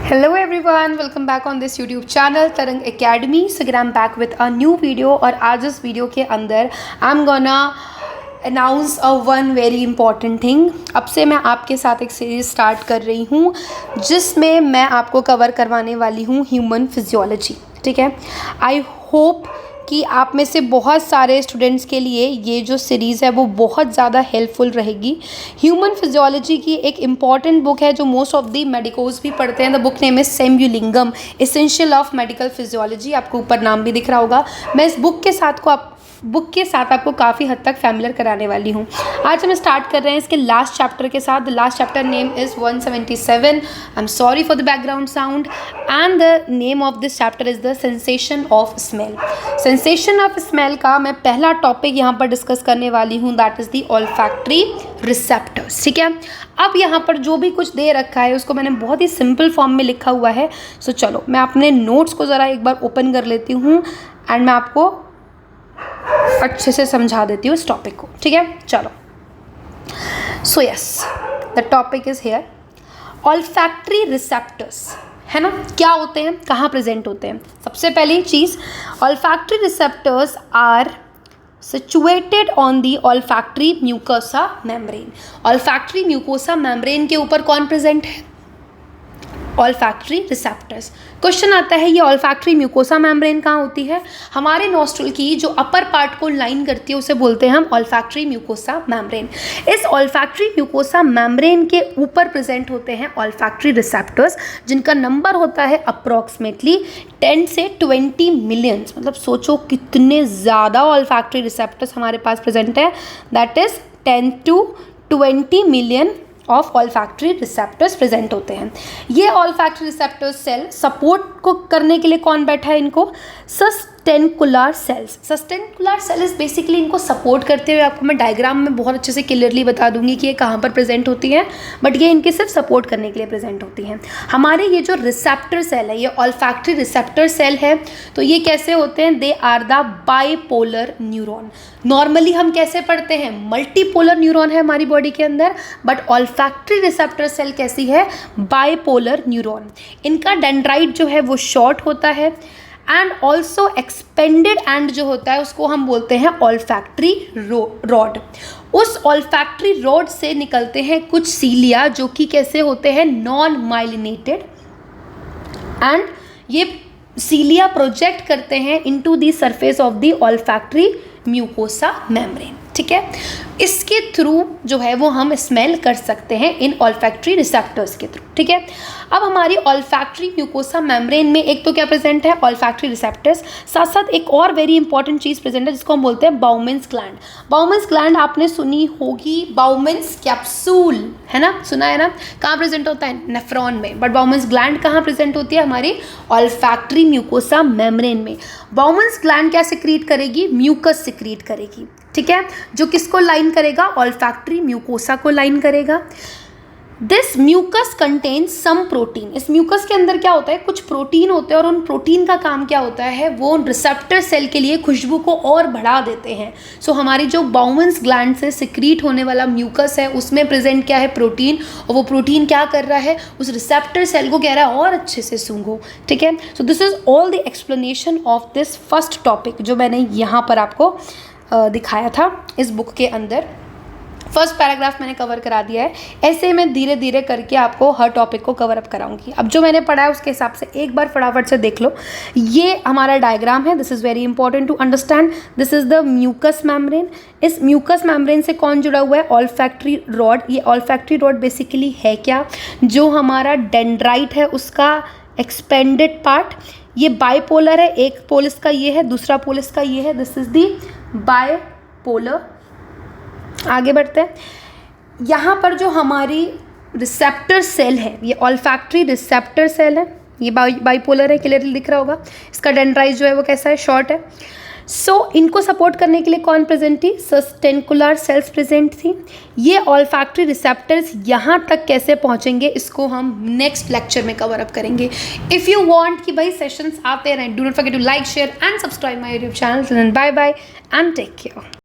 Hello everyone, welcome back on this YouTube channel Tarang Academy. So again I'm back with a new video और आज इस video के अंदर I'm gonna announce a one very important thing. अब से मैं आपके साथ एक सीरीज़ स्टार्ट कर रही हूँ जिसमें मैं आपको कवर करवाने वाली हूँ ह्यूमन फिजियोलॉजी. ठीक है, आई होप कि आप में से बहुत सारे स्टूडेंट्स के लिए ये जो सीरीज़ है वो बहुत ज़्यादा हेल्पफुल रहेगी. ह्यूमन फिजियोलॉजी की एक इम्पॉर्टेंट बुक है जो मोस्ट ऑफ दी मेडिकोज भी पढ़ते हैं. The book name is Sembulingam essential of medical physiology. आपको ऊपर नाम भी दिख रहा होगा. मैं इस बुक के साथ आपको काफ़ी हद तक फैमिलियर कराने वाली हूँ. आज हम स्टार्ट कर रहे हैं इसके लास्ट चैप्टर के साथ. The last chapter name is 177. I am sorry for the background sound. And the name of this chapter is the sensation of smell. Sensation of smell का मैं पहला टॉपिक यहाँ पर डिस्कस करने वाली हूँ, that is the olfactory receptors. ठीक है, अब यहाँ पर जो भी कुछ दे रखा है उसको मैंने बहुत ही सिंपल फॉर्म में लिखा हुआ है. सो चलो मैं अपने नोट्स को ज़रा एक बार ओपन कर लेती हूँ एंड मैं आपको अच्छे से समझा देती हूँ इस टॉपिक को. ठीक है, चलो. So yes, the topic is here. Olfactory receptors है ना, क्या होते हैं, कहाँ प्रेजेंट होते हैं. सबसे पहली चीज़, olfactory receptors are situated on the olfactory mucosa membrane. Olfactory mucosa membrane के ऊपर कौन प्रेजेंट है? Olfactory receptors. क्वेश्चन आता है ये ऑल्फैक्टरी म्यूकोसा मेम्ब्रेन कहाँ होती है? हमारे नॉस्ट्रल की जो अपर पार्ट को लाइन करती है उसे बोलते हैं हम ऑल्फैक्टरी म्यूकोसा मेम्ब्रेन. इस ऑल्फैक्टरी म्यूकोसा मेम्ब्रेन के ऊपर प्रेजेंट होते हैं ऑल्फैक्टरी रिसेप्टर्स जिनका नंबर होता है अप्रॉक्सीमेटली 10 से 20 मिलियंस. मतलब सोचो कितने ज़्यादा ऑल्फैक्टरी रिसेप्टर्स हमारे पास प्रेजेंट है. That is 10 to 20 million of olfactory receptors present होते हैं. ये ऑल्फैक्टरी रिसेप्टर्स सेल सपोर्ट को करने के लिए कौन बैठा है इनको? सस्टेंकुलर सेल्स. सस्टेंकुलर सेल्स बेसिकली इनको सपोर्ट करते हुए आपको मैं डायग्राम में बहुत अच्छे से क्लियरली बता दूंगी कि ये कहाँ पर प्रेजेंट होती हैं, बट ये इनके सिर्फ सपोर्ट करने के लिए प्रेजेंट होती हैं. हमारे ये जो रिसेप्टर सेल है, ये ऑल्फैक्टरी रिसेप्टर सेल है, तो ये कैसे होते हैं? They are the bipolar neuron. Normally हम कैसे पढ़ते हैं? मल्टीपोलर न्यूरॉन है हमारी बॉडी के अंदर, बट ऑल्फैक्टरी रिसेप्टर सेल कैसी है? Bipolar neuron. इनका डेंड्राइट जो है वो शॉर्ट होता है एंड ऑल्सो एक्सपेंडेड एंड जो होता है उसको हम बोलते हैं ऑल्फैक्टरी रॉड. उस ऑल्फैक्टरी रॉड से निकलते हैं कुछ सीलिया जो कि कैसे होते हैं? Non myelinated. एंड ये सीलिया प्रोजेक्ट करते हैं into the surface of the olfactory mucosa membrane. ठीक है, इसके थ्रू जो है वो हम स्मेल कर सकते हैं इन ऑल्फैक्टरी रिसेप्टर्स के थ्रू. ठीक है, अब हमारी ऑल्फैक्टरी म्यूकोसा मेम्ब्रेन में एक तो क्या प्रेजेंट है? Olfactory receptors. साथ साथ एक और वेरी इंपॉर्टेंट चीज़ प्रेजेंट है जिसको हम बोलते हैं बाउमेन्स ग्लैंड. बाउमेन्स ग्लैंड आपने सुनी होगी. बाउमेन्स कैप्सूल है ना, सुना है ना. कहाँ प्रेजेंट होता है? नेफ्रॉन में. बट बाउमेन्स ग्लैंड कहाँ प्रेजेंट होती है? हमारी ऑल्फैक्टरी म्यूकोसा मेम्ब्रेन में. बाउमेन्स ग्लैंड क्या सिक्रीट करेगी? म्यूकस सिक्रीट करेगी. ठीक है, जो किसको लाइन करेगा? ऑल्फैक्टरी म्यूकोसा को लाइन करेगा. This mucus contains some protein. इस म्यूकस के अंदर क्या होता है? कुछ प्रोटीन होते हैं और उन प्रोटीन का काम क्या होता है? वो रिसेप्टर सेल के लिए खुशबू को और बढ़ा देते हैं. सो हमारी जो बाउमेन्स ग्लैंड से सिक्रीट होने वाला म्यूकस है उसमें प्रेजेंट क्या है? प्रोटीन. और वो प्रोटीन क्या कर रहा है? उस रिसेप्टर सेल को कह रहा है और अच्छे से सूंघो. ठीक है, so this is all the explanation of this first topic जो मैंने यहाँ पर आपको दिखाया था इस बुक के अंदर. फर्स्ट पैराग्राफ मैंने कवर करा दिया है. ऐसे मैं धीरे धीरे करके आपको हर टॉपिक को कवर अप कराऊंगी. अब जो मैंने पढ़ा है उसके हिसाब से एक बार फटाफट से देख लो. ये हमारा डायग्राम है. This is very important to understand. This is the mucus membrane. इस म्यूकस मेम्ब्रेन से कौन जुड़ा हुआ है? Olfactory rod. ये ऑल्फैक्टरी रॉड बेसिकली है क्या? जो हमारा डेंड्राइट है उसका एक्सपेंडेड पार्ट. ये बाइपोलर है. एक पोल इसका ये है, दूसरा पोल इसका ये है. This is the bipolar. आगे बढ़ते हैं. यहाँ पर जो हमारी रिसेप्टर सेल है ये ऑल्फैक्टरी रिसेप्टर सेल है. ये बाइपोलर है, क्लियरली दिख रहा होगा. इसका डेंड्राइट जो है वो कैसा है? शॉर्ट है. सो इनको सपोर्ट करने के लिए कौन प्रेजेंट थी? सस्टेंकुलर सेल्स प्रेजेंट थी. ये ऑल्फैक्टरी रिसेप्टर्स यहाँ तक कैसे पहुँचेंगे इसको हम नेक्स्ट लेक्चर में कवर अप करेंगे. इफ़ यू वांट कि भाई सेशंस आते रहें, do not forget to like, share and subscribe my YouTube channel. Bye bye and take care.